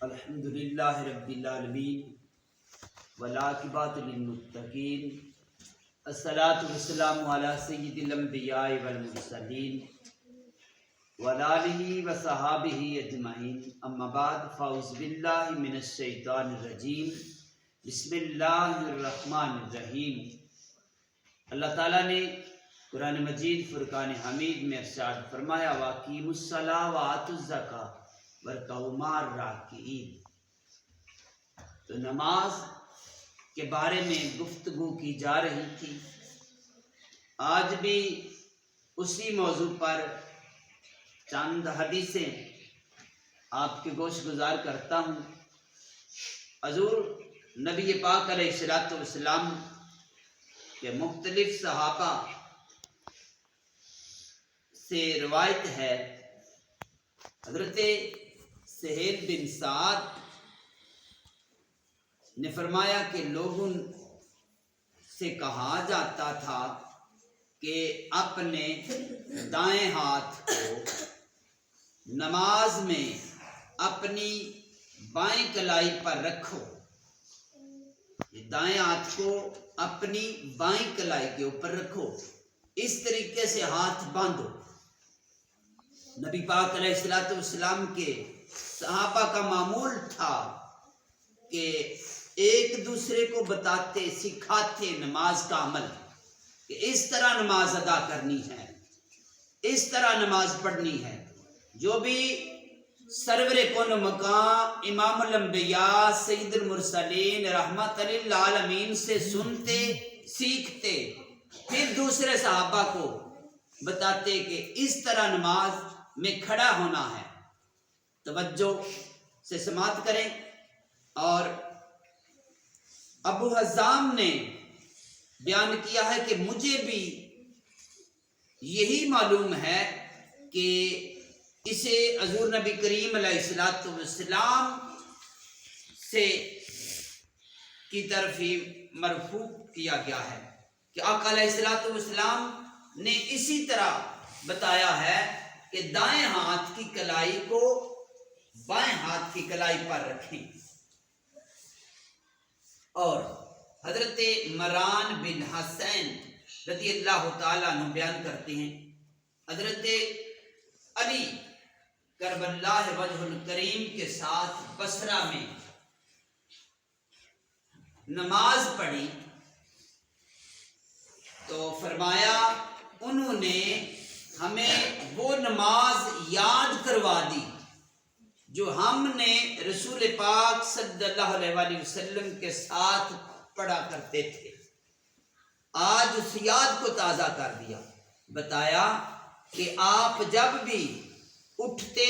الحمدللہ رب العالمین والعاقبۃ للمتقین الصلاۃ والسلام علی سید الانبیاء والمرسلین وعلی آلہ وصحابہ اجمعین، اما بعد فاعوذ باللہ من الشیطان الرجیم، بسم اللہ الرحمن الرحیم۔ اللہ تعالیٰ نے قرآن مجید فرقان حمید میں ارشاد فرمایا، وَأَقِیمُوا الصَّلَاةَ وَآتُوا الزَّکَاةَ وَارْکَعُوا مَعَ الرَّاکِعِینَ۔ تو نماز کے بارے میں گفتگو کی جا رہی تھی۔ آج بھی اسی موضوع پر چند حدیثیں آپ کے گوش گزار کرتا ہوں۔ حضور نبی پاک علیہ الصلوۃ والسلام کے مختلف صحابہ سے روایت ہے، حضرت سہیل بن سعد نے فرمایا کہ لوگوں سے کہا جاتا تھا کہ اپنے دائیں ہاتھ کو نماز میں اپنی بائیں کلائی پر رکھو، دائیں ہاتھ کو اپنی بائیں کلائی کے اوپر رکھو، اس طریقے سے ہاتھ باندھو۔ نبی پاک علیہ الصلوۃ والسلام کے صحابہ کا معمول تھا کہ ایک دوسرے کو بتاتے سکھاتے نماز کا عمل، کہ اس طرح نماز ادا کرنی ہے، اس طرح نماز پڑھنی ہے۔ جو بھی سرور کون مقام امام الانبیاء سید المرسلین رحمت للعالمین سے سنتے سیکھتے، پھر دوسرے صحابہ کو بتاتے کہ اس طرح نماز میں کھڑا ہونا ہے۔ توجہ سے سماعت کریں۔ اور ابو حزام نے بیان کیا ہے کہ مجھے بھی یہی معلوم ہے کہ اسے حضور نبی کریم علیہ الصلوۃ والسلام سے کی طرف ہی مرفوع کیا گیا ہے کہ آقا علیہ الصلوۃ والسلام نے اسی طرح بتایا ہے کہ دائیں ہاتھ کی کلائی کو بائیں ہاتھ کی کلائی پر رکھیں۔ اور حضرت مروان بن حسین رضی اللہ تعالیٰ عنہ بیان کرتے ہیں، حضرت علی کرم اللہ وجہ الکریم کے ساتھ بصرہ میں نماز پڑھی تو فرمایا انہوں نے ہمیں وہ نماز یاد کروا دی جو ہم نے رسول پاک صلی اللہ علیہ وآلہ وسلم کے ساتھ پڑھا کرتے تھے۔ آج اس یاد کو تازہ کر دیا، بتایا کہ آپ جب بھی اٹھتے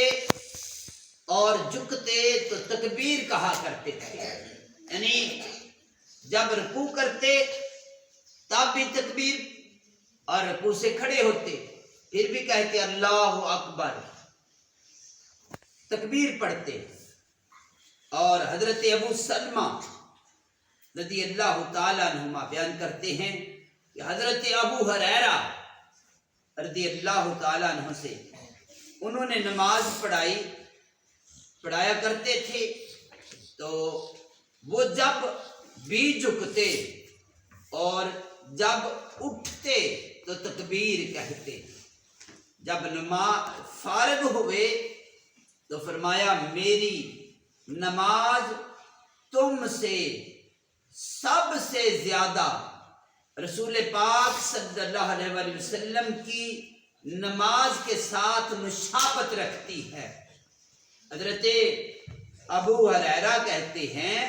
اور جھکتے تو تکبیر کہا کرتے تھے، یعنی جب رکوع کرتے تب بھی تکبیر، اور رکوع سے کھڑے ہوتے پھر بھی کہتے اللہ اکبر، تکبیر پڑھتے۔ اور حضرت ابو سلمہ رضی اللہ تعالیٰ عنہما بیان کرتے ہیں کہ حضرت ابو ہریرہ رضی اللہ تعالیٰ عنہ سے انہوں نے نماز پڑھایا کرتے تھے، تو وہ جب بھی جھکتے اور جب اٹھتے تو تکبیر کہتے، جب نماز فارغ ہوئے تو فرمایا میری نماز تم سے سب سے زیادہ رسول پاک صلی اللہ علیہ وآلہ وسلم کی نماز کے ساتھ مشابہت رکھتی ہے۔ حضرت ابو ہریرہ کہتے ہیں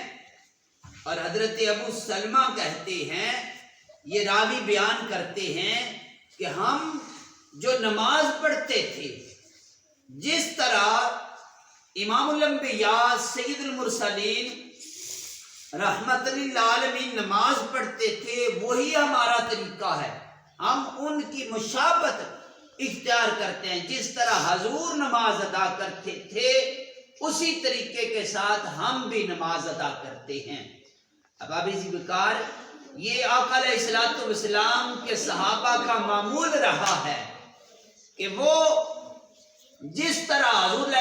اور حضرت ابو سلمہ کہتے ہیں، یہ راوی بیان کرتے ہیں کہ ہم جو نماز پڑھتے تھے، جس طرح امام الانبیاء سید المرسلین رحمت للعالمین نماز پڑھتے تھے، وہی ہمارا طریقہ ہے۔ ہم ان کی مشابہت اختیار کرتے ہیں، جس طرح حضور نماز ادا کرتے تھے اسی طریقے کے ساتھ ہم بھی نماز ادا کرتے ہیں۔ اب اسی بکار یہ آقا علیہ الصلوۃ والسلام کے صحابہ کا معمول رہا ہے کہ وہ جس طرح حضور علیہ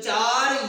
4